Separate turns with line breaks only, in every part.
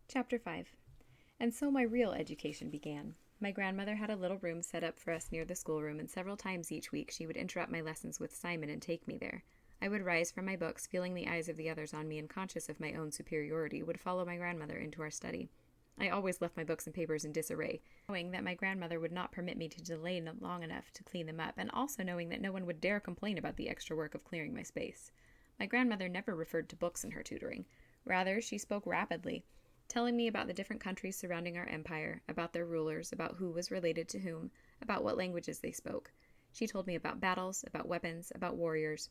Chapter 5. And so my real education began. My grandmother had a little room set up for us near the schoolroom, and several times each week she would interrupt my lessons with Simon and take me there. I would rise from my books, feeling the eyes of the others on me, and conscious of my own superiority, would follow my grandmother into our study. I always left my books and papers in disarray, knowing that my grandmother would not permit me to delay long enough to clean them up, and also knowing that no one would dare complain about the extra work of clearing my space. My grandmother never referred to books in her tutoring. Rather, she spoke rapidly, telling me about the different countries surrounding our empire, about their rulers, about who was related to whom, about what languages they spoke. She told me about battles, about weapons, about warriors.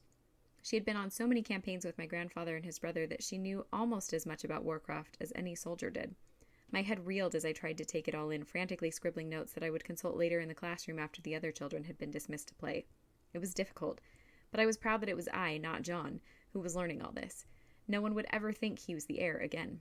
She had been on so many campaigns with my grandfather and his brother that she knew almost as much about warcraft as any soldier did. My head reeled as I tried to take it all in, frantically scribbling notes that I would consult later in the classroom after the other children had been dismissed to play. It was difficult, but I was proud that it was I, not John, who was learning all this. No one would ever think he was the heir again.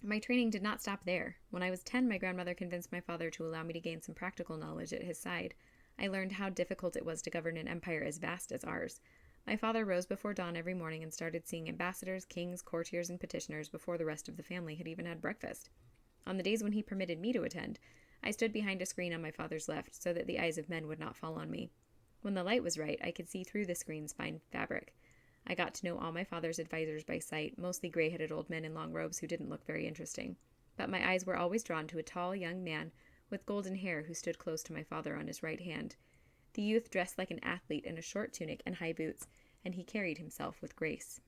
My training did not stop there. When I was 10, my grandmother convinced my father to allow me to gain some practical knowledge at his side. I learned how difficult it was to govern an empire as vast as ours. My father rose before dawn every morning and started seeing ambassadors, kings, courtiers, and petitioners before the rest of the family had even had breakfast. On the days when he permitted me to attend, I stood behind a screen on my father's left so that the eyes of men would not fall on me. When the light was right, I could see through the screen's fine fabric. I got to know all my father's advisors by sight, mostly gray-headed old men in long robes who didn't look very interesting. But my eyes were always drawn to a tall young man with golden hair who stood close to my father on his right hand. The youth dressed like an athlete in a short tunic and high boots, and he carried himself with grace.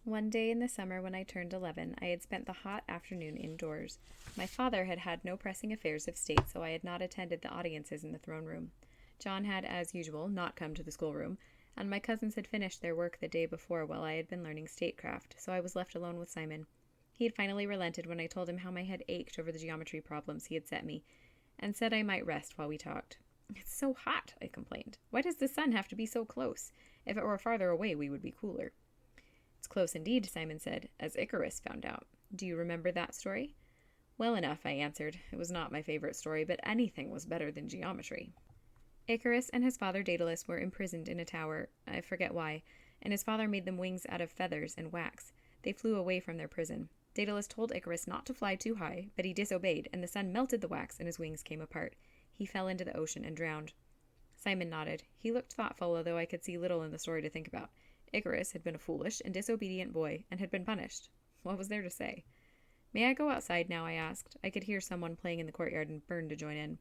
One day in the summer when I turned 11, I had spent the hot afternoon indoors. My father had had no pressing affairs of state, so I had not attended the audiences in the throne room. John had, as usual, not come to the schoolroom, and my cousins had finished their work the day before while I had been learning statecraft, so I was left alone with Simon. He had finally relented when I told him how my head ached over the geometry problems he had set me, and said I might rest while we talked. "It's so hot," I complained. "Why does the sun have to be so close? If it were farther away, we would be cooler." "It's close indeed," Simon said, "as Icarus found out. Do you remember that story?" "Well enough," I answered. It was not my favorite story, but anything was better than geometry. Icarus and his father Daedalus were imprisoned in a tower, I forget why, and his father made them wings out of feathers and wax. They flew away from their prison. Daedalus told Icarus not to fly too high, but he disobeyed, and the sun melted the wax and his wings came apart. He fell into the ocean and drowned. Simon nodded. He looked thoughtful, although I could see little in the story to think about. Icarus had been a foolish and disobedient boy, and had been punished. What was there to say? "May I go outside now?" I asked. I could hear someone playing in the courtyard and burned to join in.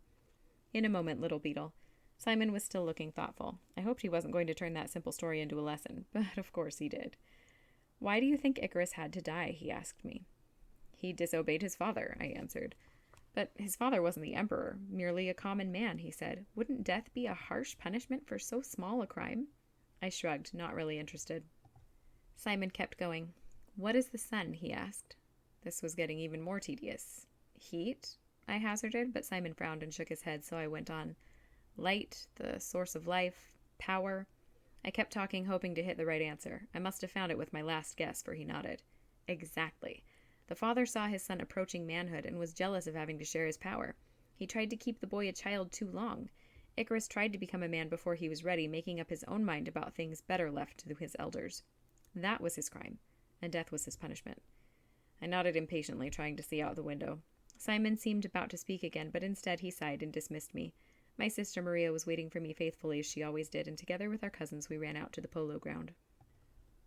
"In a moment, little beetle." Simon was still looking thoughtful. I hoped he wasn't going to turn that simple story into a lesson, but of course he did. "Why do you think Icarus had to die?" he asked me. "He disobeyed his father," I answered. "But his father wasn't the emperor, merely a common man," he said. "Wouldn't death be a harsh punishment for so small a crime?" I shrugged, not really interested. Simon kept going. "What is the sun?" he asked. This was getting even more tedious. "Heat?" I hazarded, but Simon frowned and shook his head, so I went on. "Light, the source of life, power." I kept talking, hoping to hit the right answer. I must have found it with my last guess, for he nodded. "Exactly. The father saw his son approaching manhood and was jealous of having to share his power. He tried to keep the boy a child too long. Icarus tried to become a man before he was ready, making up his own mind about things better left to his elders. That was his crime, and death was his punishment." I nodded impatiently, trying to see out the window. Simon seemed about to speak again, but instead he sighed and dismissed me. My sister Maria was waiting for me faithfully as she always did, and together with our cousins we ran out to the polo ground.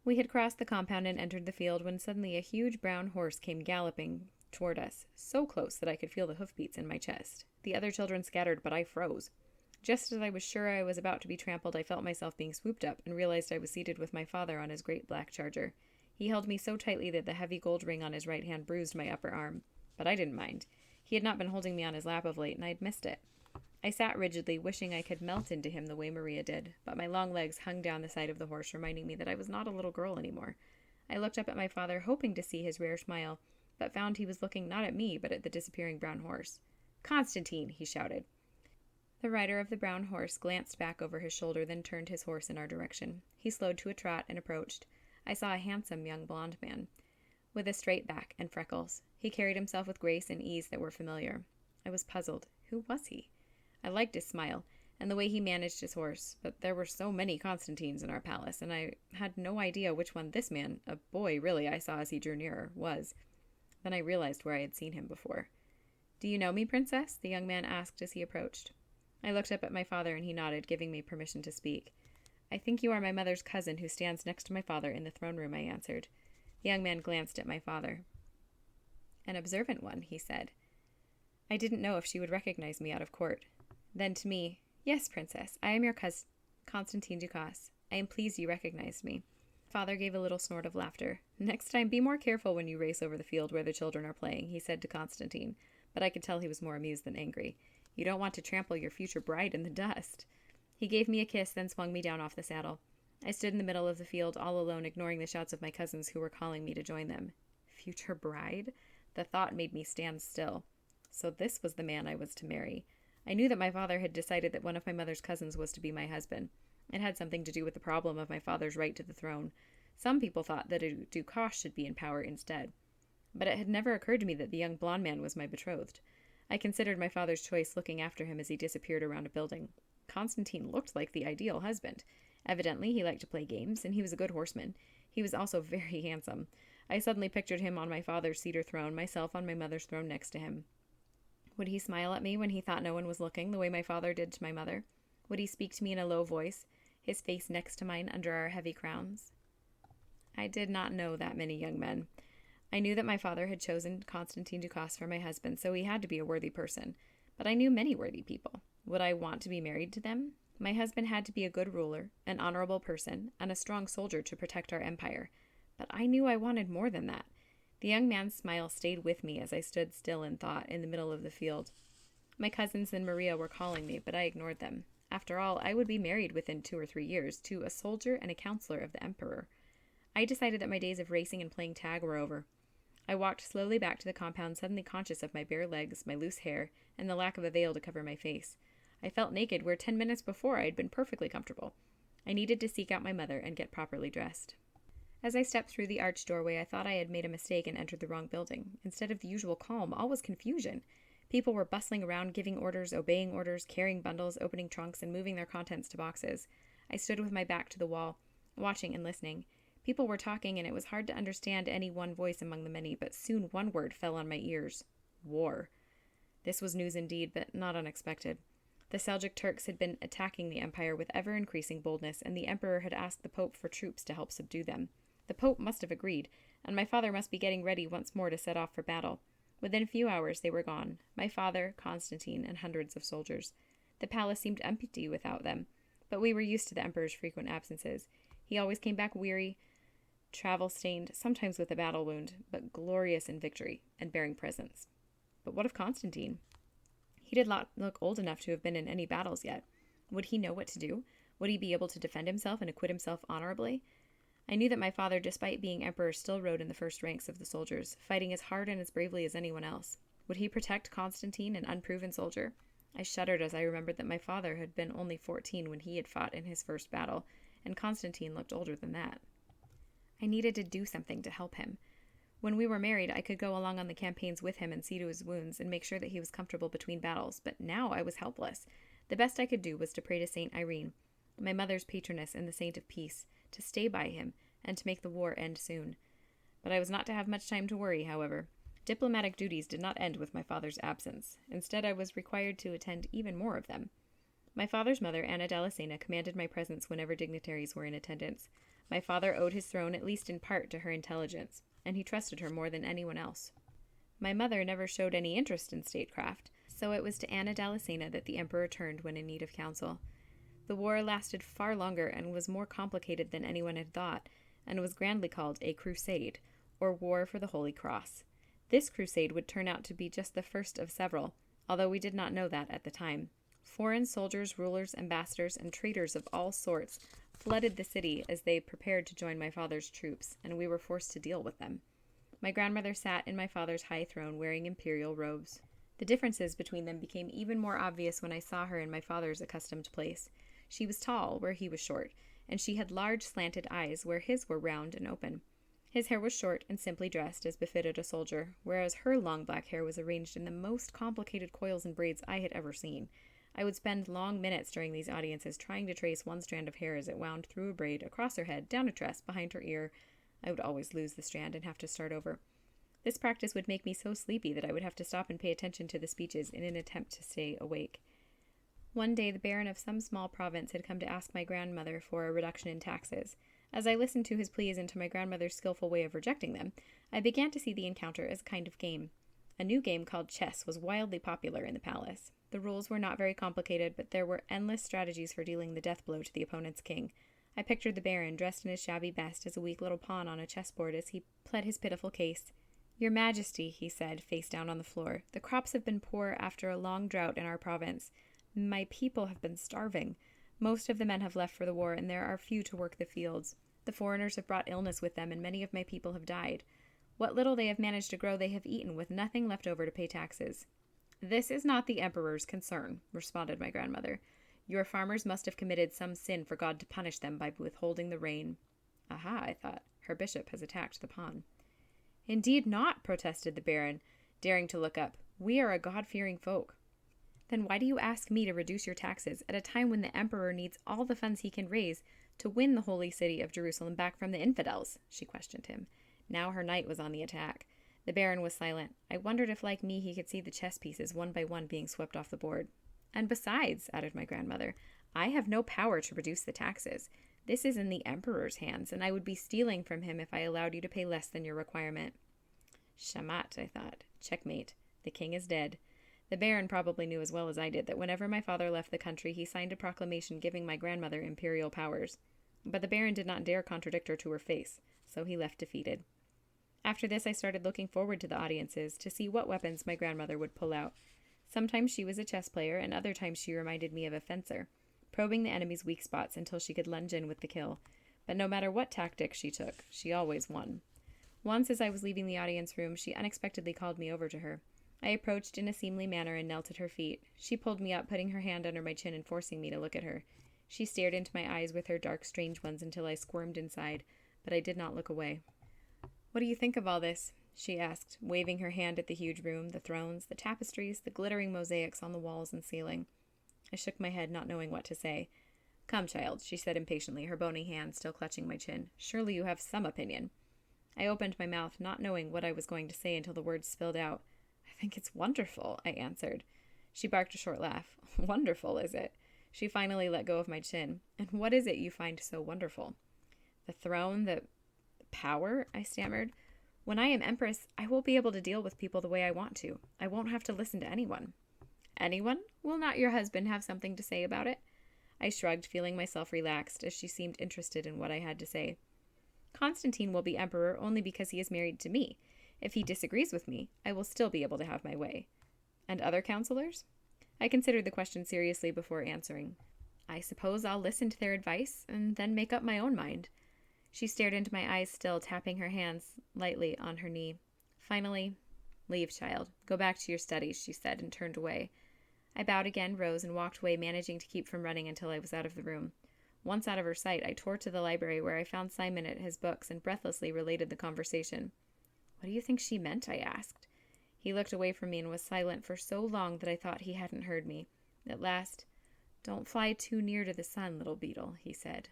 We had crossed the compound and entered the field when suddenly a huge brown horse came galloping toward us, so close that I could feel the hoofbeats in my chest. The other children scattered, but I froze. Just as I was sure I was about to be trampled, I felt myself being swooped up and realized I was seated with my father on his great black charger. He held me so tightly that the heavy gold ring on his right hand bruised my upper arm. But I didn't mind. He had not been holding me on his lap of late, and I'd missed it. I sat rigidly, wishing I could melt into him the way Maria did, but my long legs hung down the side of the horse, reminding me that I was not a little girl anymore. I looked up at my father, hoping to see his rare smile, but found he was looking not at me, but at the disappearing brown horse. "Constantine!" he shouted. The rider of the brown horse glanced back over his shoulder, then turned his horse in our direction. He slowed to a trot and approached. I saw a handsome young blond man, with a straight back and freckles. He carried himself with grace and ease that were familiar. I was puzzled. Who was he? I liked his smile, and the way he managed his horse, but there were so many Constantines in our palace, and I had no idea which one this man, a boy really I saw as he drew nearer, was. Then I realized where I had seen him before. "Do you know me, Princess?" the young man asked as he approached. I looked up at my father and he nodded, giving me permission to speak. "I think you are my mother's cousin who stands next to my father in the throne room," I answered. The young man glanced at my father. "An observant one," he said. I didn't know if she would recognize me out of court. Then to me, "Yes, Princess, I am your cousin, Constantine Ducasse. I am pleased you recognized me." Father gave a little snort of laughter. "Next time, be more careful when you race over the field where the children are playing," he said to Constantine, but I could tell he was more amused than angry. "You don't want to trample your future bride in the dust." He gave me a kiss, then swung me down off the saddle. I stood in the middle of the field, all alone, ignoring the shouts of my cousins who were calling me to join them. Future bride? The thought made me stand still. So this was the man I was to marry. I knew that my father had decided that one of my mother's cousins was to be my husband. It had something to do with the problem of my father's right to the throne. Some people thought that a Ducasse should be in power instead. But it had never occurred to me that the young blonde man was my betrothed. I considered my father's choice looking after him as he disappeared around a building. Constantine looked like the ideal husband. Evidently, he liked to play games, and he was a good horseman. He was also very handsome. I suddenly pictured him on my father's cedar throne, myself on my mother's throne next to him. Would he smile at me when he thought no one was looking, the way my father did to my mother? Would he speak to me in a low voice, his face next to mine under our heavy crowns? I did not know that many young men. I knew that my father had chosen Constantine Ducasse for my husband, so he had to be a worthy person. But I knew many worthy people. Would I want to be married to them? My husband had to be a good ruler, an honorable person, and a strong soldier to protect our empire. But I knew I wanted more than that. The young man's smile stayed with me as I stood still in thought in the middle of the field. My cousins and Maria were calling me, but I ignored them. After all, I would be married within 2 or 3 years to a soldier and a counselor of the emperor. I decided that my days of racing and playing tag were over. I walked slowly back to the compound, suddenly conscious of my bare legs, my loose hair, and the lack of a veil to cover my face. I felt naked where 10 minutes before I had been perfectly comfortable. I needed to seek out my mother and get properly dressed. As I stepped through the arched doorway, I thought I had made a mistake and entered the wrong building. Instead of the usual calm, all was confusion. People were bustling around, giving orders, obeying orders, carrying bundles, opening trunks, and moving their contents to boxes. I stood with my back to the wall, watching and listening. People were talking, and it was hard to understand any one voice among the many, but soon one word fell on my ears. War. This was news indeed, but not unexpected. The Seljuk Turks had been attacking the empire with ever-increasing boldness, and the emperor had asked the Pope for troops to help subdue them. The Pope must have agreed, and my father must be getting ready once more to set off for battle. Within a few hours they were gone, my father, Constantine, and hundreds of soldiers. The palace seemed empty without them, but we were used to the emperor's frequent absences. He always came back weary, travel-stained, sometimes with a battle wound, but glorious in victory and bearing presents. But what of Constantine? He did not look old enough to have been in any battles yet. Would he know what to do? Would he be able to defend himself and acquit himself honorably? I knew that my father, despite being emperor, still rode in the first ranks of the soldiers, fighting as hard and as bravely as anyone else. Would he protect Constantine, an unproven soldier? I shuddered as I remembered that my father had been only 14 when he had fought in his first battle, and Constantine looked older than that. I needed to do something to help him. When we were married, I could go along on the campaigns with him and see to his wounds and make sure that he was comfortable between battles, but now I was helpless. The best I could do was to pray to Saint Irene, my mother's patroness and the saint of peace, to stay by him and to make the war end soon. But I was not to have much time to worry, however. Diplomatic duties did not end with my father's absence. Instead, I was required to attend even more of them. My father's mother, Anna Dalasena, commanded my presence whenever dignitaries were in attendance. My father owed his throne at least in part to her intelligence, and he trusted her more than anyone else. My mother never showed any interest in statecraft, so it was to Anna Dalasena that the emperor turned when in need of counsel. The war lasted far longer and was more complicated than anyone had thought, and was grandly called a crusade, or War for the Holy Cross. This crusade would turn out to be just the first of several, although we did not know that at the time. Foreign soldiers, rulers, ambassadors, and traitors of all sorts flooded the city as they prepared to join my father's troops, and we were forced to deal with them. My grandmother sat in my father's high throne wearing imperial robes. The differences between them became even more obvious when I saw her in my father's accustomed place. She was tall, where he was short, and she had large slanted eyes, where his were round and open. His hair was short and simply dressed, as befitted a soldier, whereas her long black hair was arranged in the most complicated coils and braids I had ever seen. I would spend long minutes during these audiences trying to trace one strand of hair as it wound through a braid, across her head, down a tress, behind her ear. I would always lose the strand and have to start over. This practice would make me so sleepy that I would have to stop and pay attention to the speeches in an attempt to stay awake. One day, the baron of some small province had come to ask my grandmother for a reduction in taxes. As I listened to his pleas and to my grandmother's skillful way of rejecting them, I began to see the encounter as a kind of game. A new game called chess was wildly popular in the palace. The rules were not very complicated, but there were endless strategies for dealing the death blow to the opponent's king. I pictured the baron, dressed in his shabby best, as a weak little pawn on a chessboard as he pled his pitiful case. "Your Majesty," he said, face down on the floor, "the crops have been poor after a long drought in our province. My people have been starving. Most of the men have left for the war, and there are few to work the fields. The foreigners have brought illness with them, and many of my people have died. What little they have managed to grow they have eaten, with nothing left over to pay taxes." "This is not the emperor's concern," responded my grandmother. "Your farmers must have committed some sin for God to punish them by withholding the rain." Aha, I thought. Her bishop has attacked the pawn. "Indeed not," protested the baron, daring to look up. "We are a God-fearing folk." "Then why do you ask me to reduce your taxes at a time when the emperor needs all the funds he can raise to win the holy city of Jerusalem back from the infidels?" she questioned him. Now her knight was on the attack. The baron was silent. I wondered if, like me, he could see the chess pieces one by one being swept off the board. "And besides," added my grandmother, "I have no power to reduce the taxes. This is in the emperor's hands, and I would be stealing from him if I allowed you to pay less than your requirement." Shamat, I thought. Checkmate. The king is dead. The baron probably knew as well as I did that whenever my father left the country, he signed a proclamation giving my grandmother imperial powers. But the baron did not dare contradict her to her face, so he left defeated. After this, I started looking forward to the audiences to see what weapons my grandmother would pull out. Sometimes she was a chess player, and other times she reminded me of a fencer, probing the enemy's weak spots until she could lunge in with the kill. But no matter what tactic she took, she always won. Once, as I was leaving the audience room, she unexpectedly called me over to her. I approached in a seemly manner and knelt at her feet. She pulled me up, putting her hand under my chin and forcing me to look at her. She stared into my eyes with her dark, strange ones until I squirmed inside, but I did not look away. "What do you think of all this?" she asked, waving her hand at the huge room, the thrones, the tapestries, the glittering mosaics on the walls and ceiling. I shook my head, not knowing what to say. "Come, child," she said impatiently, her bony hand still clutching my chin. "Surely you have some opinion." I opened my mouth, not knowing what I was going to say until the words spilled out. "I think it's wonderful," I answered. She barked a short laugh. "Wonderful, is it?" She finally let go of my chin. "And what is it you find so wonderful?" "The throne, the power," I stammered. "When I am empress, I will be able to deal with people the way I want to. I won't have to listen to anyone." "Anyone? Will not your husband have something to say about it?" I shrugged, feeling myself relaxed, as she seemed interested in what I had to say. "Constantine will be emperor only because he is married to me. If he disagrees with me, I will still be able to have my way." "And other counselors?" I considered the question seriously before answering. "I suppose I'll listen to their advice, and then make up my own mind." She stared into my eyes still, tapping her hands lightly on her knee. Finally, "Leave, child. Go back to your studies," she said, and turned away. I bowed again, rose, and walked away, managing to keep from running until I was out of the room. Once out of her sight, I tore to the library where I found Simon at his books and breathlessly related the conversation. "What do you think she meant?" I asked. He looked away from me and was silent for so long that I thought he hadn't heard me. At last, "Don't fly too near to the sun, little beetle," he said.